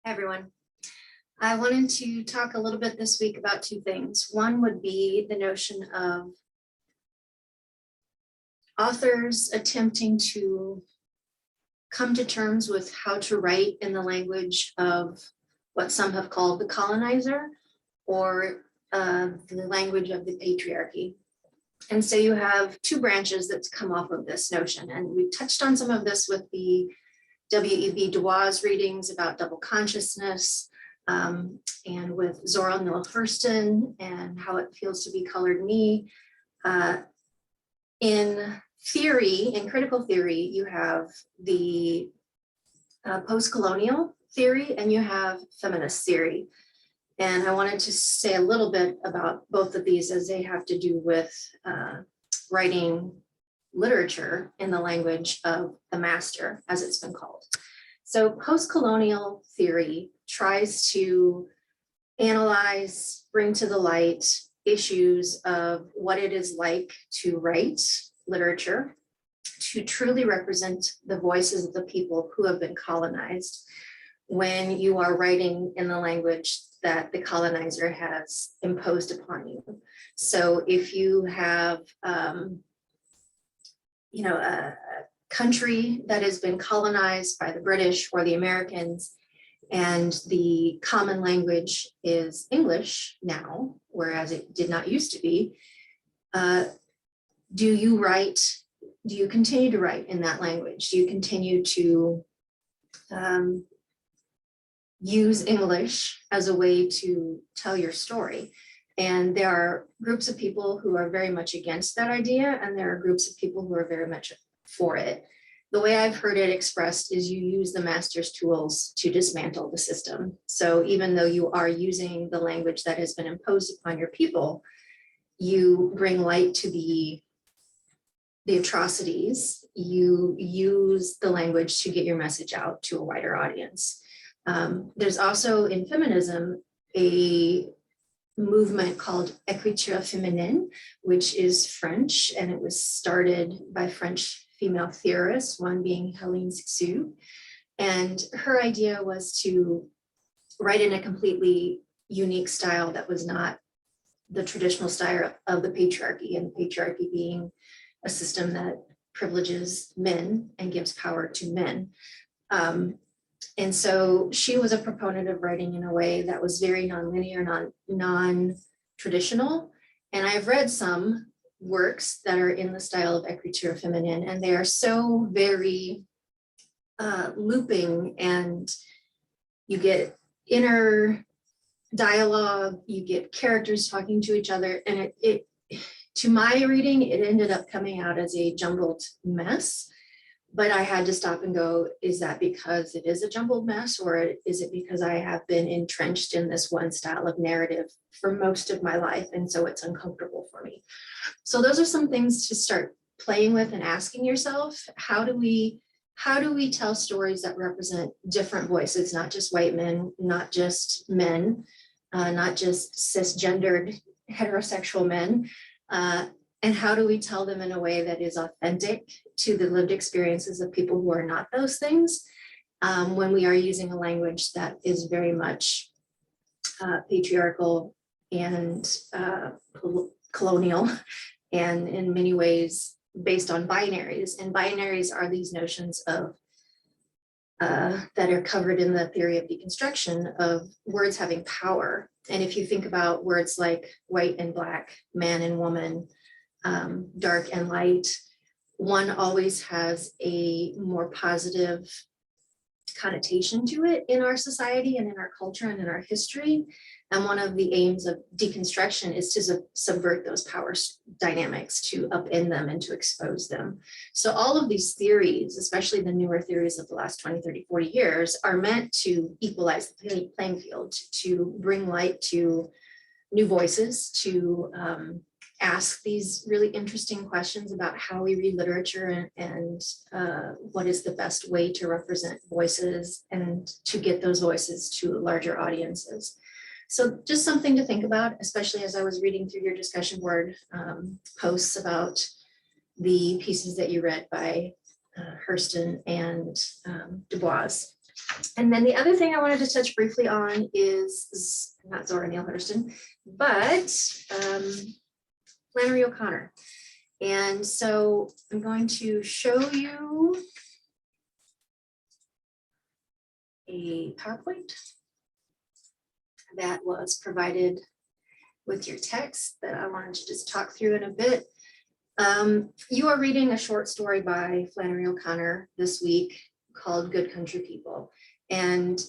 Hi, everyone. I wanted to talk a little bit this week about two things. One would be the notion of authors attempting to come to terms with how to write in the language of what some have called the colonizer, or the language of the patriarchy. And so you have two branches that's come off of this notion. And we touched on some of this with the W.E.B. Du Bois readings about double consciousness, and with Zora Neale Hurston and how it feels to be colored me. In theory, in critical theory, you have the post-colonial theory and you have feminist theory. And I wanted to say a little bit about both of these as they have to do with writing literature in the language of the master, as it's been called. So post-colonial theory tries to analyze, bring to the light issues of what it is like to write literature, to truly represent the voices of the people who have been colonized when you are writing in the language that the colonizer has imposed upon you. So if you have a country that has been colonized by the British or the Americans, and the common language is English now, whereas it did not used to be, do you continue to write in that language? Do you continue to use English as a way to tell your story? And there are groups of people who are very much against that idea, and there are groups of people who are very much for it. The way I've heard it expressed is you use the master's tools to dismantle the system. So even though you are using the language that has been imposed upon your people, you bring light to the atrocities. You use the language to get your message out to a wider audience. There's also in feminism a movement called ecriture féminine, which is French, and it was started by French female theorists, one being Hélène Cixous. And her idea was to write in a completely unique style that was not the traditional style of the patriarchy, and the patriarchy being a system that privileges men and gives power to men. And so she was a proponent of writing in a way that was very nonlinear, non-traditional. And I've read some works that are in the style of ecriture féminine, and they are so very looping, and you get inner dialogue, you get characters talking to each other, and it to my reading, it ended up coming out as a jumbled mess. But I had to stop and go, is that because it is a jumbled mess, or is it because I have been entrenched in this one style of narrative for most of my life, and so it's uncomfortable for me? So those are some things to start playing with and asking yourself, how do we tell stories that represent different voices, not just white men, not just men, not just cisgendered heterosexual men, and how do we tell them in a way that is authentic to the lived experiences of people who are not those things, when we are using a language that is very much patriarchal and colonial, and in many ways based on binaries. And binaries are these notions of that are covered in the theory of deconstruction of words having power. And if you think about words like white and black, man and woman, dark and light, one always has a more positive connotation to it in our society and in our culture and in our history. And one of the aims of deconstruction is to subvert those power dynamics, to upend them and to expose them. So all of these theories, especially the newer theories of the last 20, 30, 40 years, are meant to equalize the playing field, to bring light to new voices, to ask these really interesting questions about how we read literature, and what is the best way to represent voices and to get those voices to larger audiences. So just something to think about, especially as I was reading through your discussion board posts about the pieces that you read by Hurston and Du Bois. And then the other thing I wanted to touch briefly on is not Zora Neale Hurston, but Flannery O'Connor. And so I'm going to show you a PowerPoint that was provided with your text that I wanted to just talk through in a bit. You are reading a short story by Flannery O'Connor this week called Good Country People. And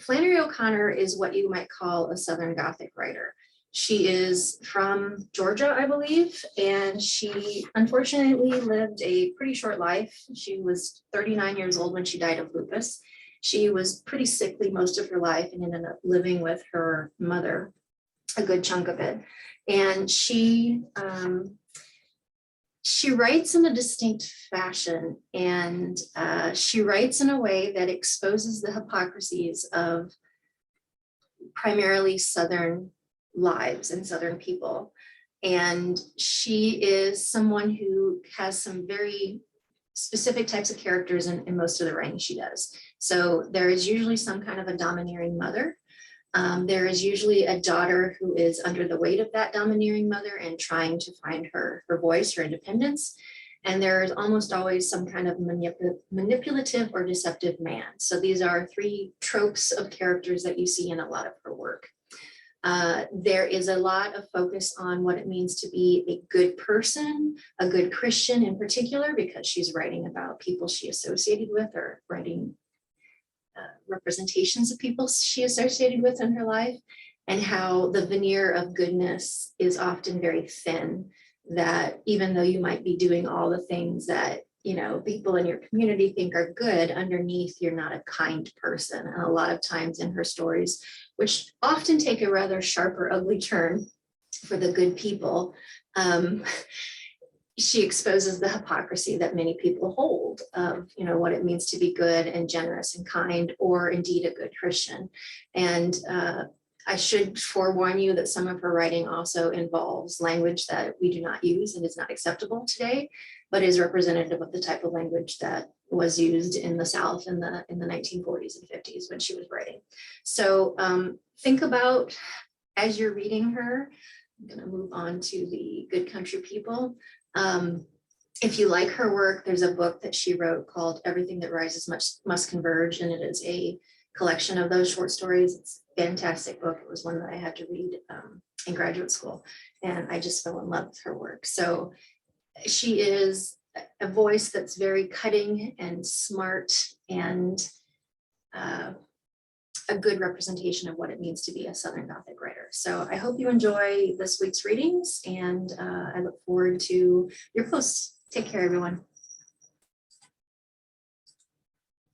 Flannery O'Connor is what you might call a Southern Gothic writer. She is from Georgia, I believe, and she unfortunately lived a pretty short life. She was 39 years old when she died of lupus. She was pretty sickly most of her life and ended up living with her mother a good chunk of it. And she writes in a distinct fashion, and she writes in a way that exposes the hypocrisies of primarily Southern lives and Southern people. And she is someone who has some very specific types of characters in most of the writing she does. So there is usually some kind of a domineering mother. There is usually a daughter who is under the weight of that domineering mother and trying to find her voice, her independence. And there is almost always some kind of manipulative or deceptive man. So these are three tropes of characters that you see in a lot of her work. There is a lot of focus on what it means to be a good person, a good Christian in particular, because she's writing about people she associated with, or writing representations of people she associated with in her life, and how the veneer of goodness is often very thin, that even though you might be doing all the things that, you know, people in your community think are good, underneath you're not a kind person. And a lot of times in her stories, which often take a rather sharp or ugly turn for the good people, she exposes the hypocrisy that many people hold of, you know, what it means to be good and generous and kind, or indeed a good Christian. And I should forewarn you that some of her writing also involves language that we do not use and is not acceptable today, but is representative of the type of language that was used in the South in the 1940s and 50s when she was writing. So think about, as you're reading her, I'm going to move on to the Good Country People. If you like her work, there's a book that she wrote called Everything That Rises Must Converge, and it is a collection of those short stories. It's a fantastic book. It was one that I had to read in graduate school, and I just fell in love with her work. So she is a voice that's very cutting and smart, and a good representation of what it means to be a Southern Gothic writer. So I hope you enjoy this week's readings, and I look forward to your posts. Take care, everyone.